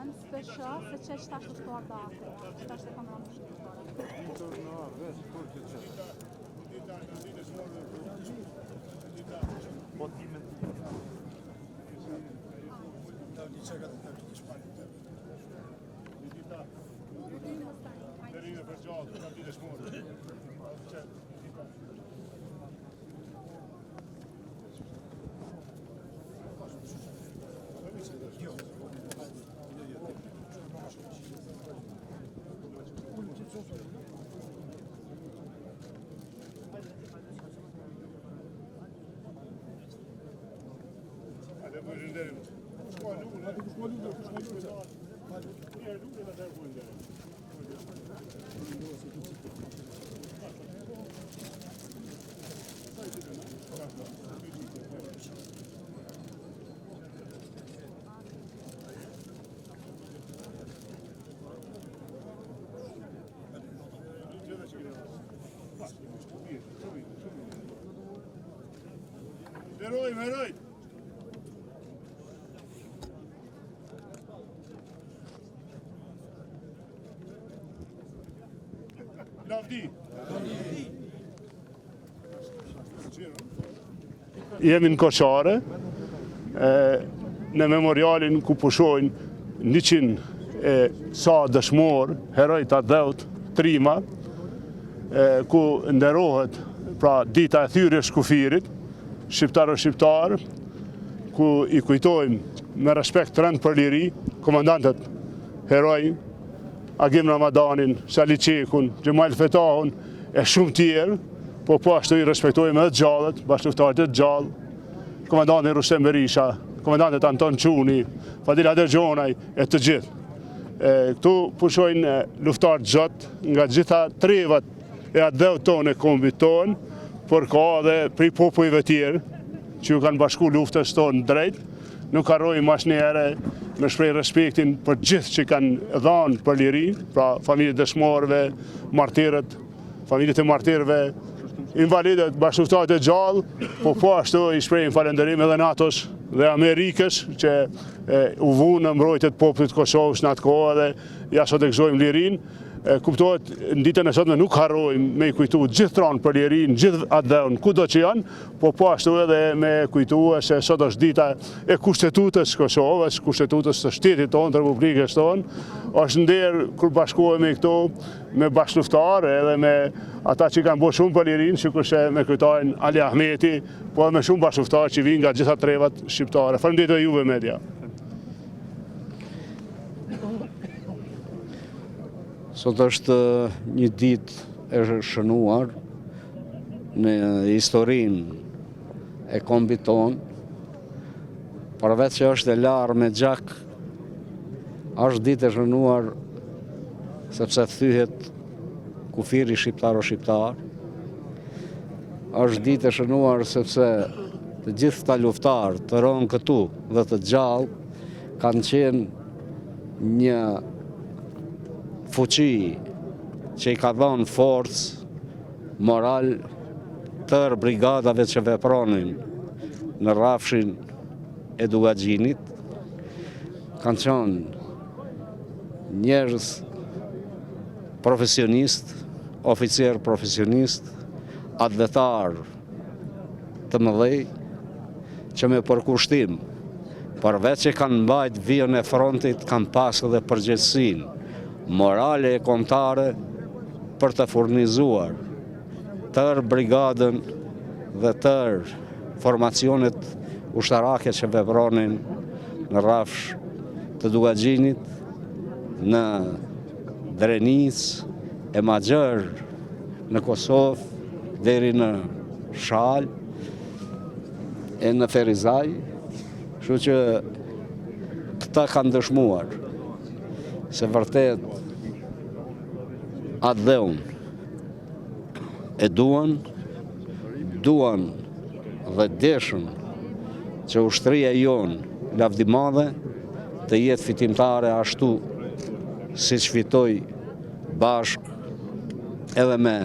Jan special se që është ashtë të tuar date, që është të kameron të Veroj. Lavdi. Jemi në Koçare, në memorialin ku pushojnë 100 sa dëshmor, heroj të Adheut, Trima, ku nderohet pra dita e thyrjes kufirit, shqiptar o shqiptar, ku i kujtojmë me respekt rënd për liri, komandantët heroj, Agim Ramadanin, Sali Qekun, Gjemal Fetahun, e shumë tjerë, po ashtu i respektojmë edhe gjallët, bashkëluftarët e gjallë, komandantin Rustem Berisha, komandantët Anton Çuni, Fadil Adergjonaj e të gjithë. Këtu pushojnë luftarë gjatë nga gjitha trevat e Adheut tonë e kombit tonë, por ka edhe prej popujve tjerë që ju kanë bashku luftës tonë drejt, nuk harrojmë as njëherë me shpreh respektin për gjithë që kanë dhënë për liri, pra familjet dëshmorëve, martirët, familjet e martirëve, invalidët, bashkëluftarët e gjallë, po ashtu i shprehim falënderim edhe NATO-s dhe Amerikës që u vunë në mbrojtje të popullit të Kosovës në atë kohë dhe ja sot e gëzojmë lirinë. Kuptohet, në ditën e sotme nuk harrojmë me i kujtu gjithë tranë për lirin, gjithë Adheun, kudo që janë, po ashtu edhe me kujtu se sot është dita e kushtetutës Kosovës, kushtetutës të shtetit tonë, të Republikës tonë, është nderë kur bashkohemi këto me bashkëluftarë edhe me ata që kanë bërë shumë për lirin, që kurse me kujtojnë Ali Ahmeti, po edhe me shumë bashkëluftarë që vinë nga gjitha trevat shqiptare. Faleminderit edhe juve media. Sot është një ditë e shënuar në historinë e kombit tonë, përveç që është e larë me gjak, është ditë e shënuar sepse thyhet kufiri shqiptar o shqiptar, është ditë e shënuar sepse të gjithë ta luftarë të ronë këtu dhe të gjallë kanë qenë një fuqi që i ka dhënë forcë moral tërë brigadave që vepronin në rrafshin e Dugaxhinit, kanë qenë njerëz profesionist, oficer profesionist, atletar të mëdhej që me përkushtim, përveç që kanë mbajt vijën e frontit, kanë pas edhe përgjegjësinë morale e kombëtare për të furnizuar tërë brigadën dhe tërë formacionet ushtarake që vepronin në rrafsh të Dugaxhinit, në Drenicë, e Maxhër, në Kosovë, deri në Shalë, e në Ferizaj, kështu që këta kanë dëshmuar se vërtet Adheun e duan dhe deshën që ushtria jonë lavdimadhe të jetë fitimtare ashtu si që fitoj bashk edhe me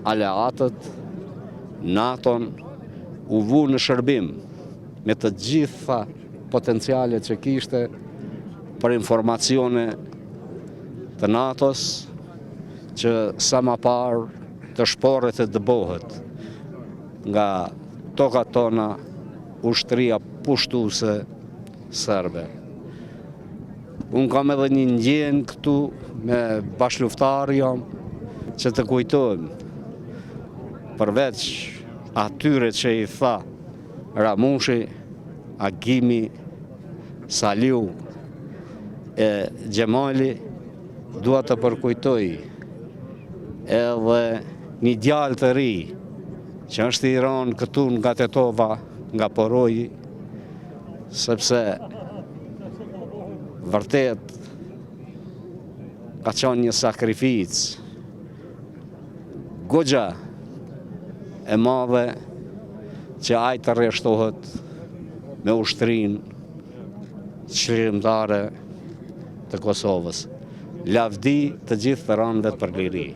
aleatët, NATO-n, u vu në shërbim me të gjitha potencialet që kishte për informacione të NATO-s që sa më parë të shporret e dëbohet nga tokat tona ushtria pushtuese serbe. Unë kam edhe një ndjenjë këtu me bashkëluftar jam që të kujtojmë përveç atyre që i tha Ramushi, Agimi, Saliu e Gjemali, dua të përkujtoj edhe një djalë të ri që është i rënë këtu nga Tetova, nga Poroji, sepse vërtet ka qenë një sakrificë goxha e madhe që ai të rreshtohet me ushtrinë çlirimtare të Kosovës. Lavdi të gjithë veteranëve për liri.